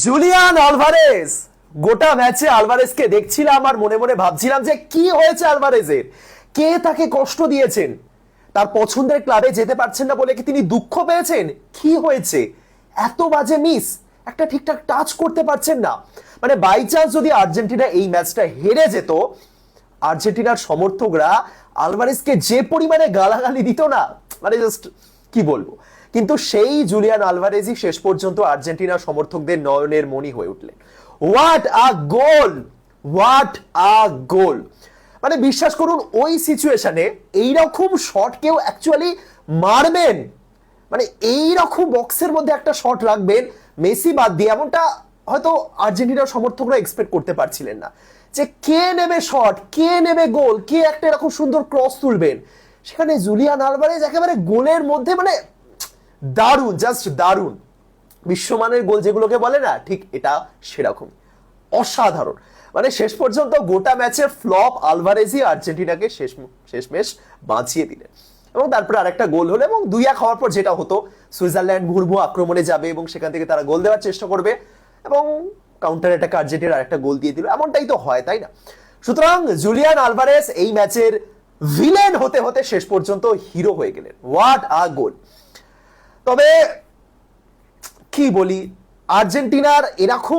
Julian Alvarez গোটা ম্যাচে আলভারেজকে দেখছিলাম আর মনে মনে ভাবছিলাম যে কি হয়েছে আলভারেজের, কে তাকে কষ্ট দিয়েছেন, তার পছন্দের ক্লাবে যেতে পারছেন না বলে কি তিনি দুঃখ পেয়েছেন, কি হয়েছে, এত বাজে মিস, একটা ঠিকঠাক টাচ করতে পারছেন না। মানে বাই চান্স যদি আর্জেন্টিনা এই ম্যাচটা হেরে যেত, আর্জেন্টিনার সমর্থকরা আলভারেজকে যে পরিমাণে গালাগালি দিত না, মানে জাস্ট কি বলবো। কিন্তু সেই জুলিয়ান আলভারেজই শেষ পর্যন্ত আর্জেন্টিনার সমর্থকদের নয়নের মণি হয়ে উঠলেন। What a goal, what a goal. মানে বিশ্বাস করুন, ওই সিচুয়েশনে এইরকম শট কেউ অ্যাকচুয়ালি মারবেন, মানে এইরকম বক্সের মধ্যে একটা শট রাখবেন মেসি বাদ দিয়ে, এমনটা হয়তো আর্জেন্টিনার সমর্থকরা এক্সপেক্ট করতে পারছিলেন না। যে কে নেবে শট, কে নেবে গোল, কে একটা এরকম সুন্দর ক্রস তুলবেন, সেখানে জুলিয়ান আলভারেজ একেবারে গোলের মধ্যে, মানে দারুণ, জাস্ট দারুণ। বিশ্বমানের গোল যেগুলোকে বলে না, ঠিক এটা সেরকম অসাধারণ। মানে শেষ পর্যন্ত গোটা ম্যাচের ফ্লপ আলভারেজই আর্জেন্টিনাকে শেষমেশ বাঁচিয়ে দিলেন। এবং তারপরে আরেকটা গোল হলো এবং 2-1 হওয়ার পর যেটা হতো, সুইজারল্যান্ড মুহুর্মুহু আক্রমণে যাবে এবং সেখান থেকে তারা গোল দেওয়ার চেষ্টা করবে এবং কাউন্টার অ্যাটাকে আর্জেন্টিনা আরেকটা গোল দিয়ে দিল, এমনটাই তো হয়, তাই না? সুতরাং জুলিয়ান আলভারেজ এই ম্যাচের ভিলেন হতে হতে শেষ পর্যন্ত হিরো হয়ে গেলেন। হোয়াট আ গোল। তবে কি বলি, আর্জেন্টিনার এরকম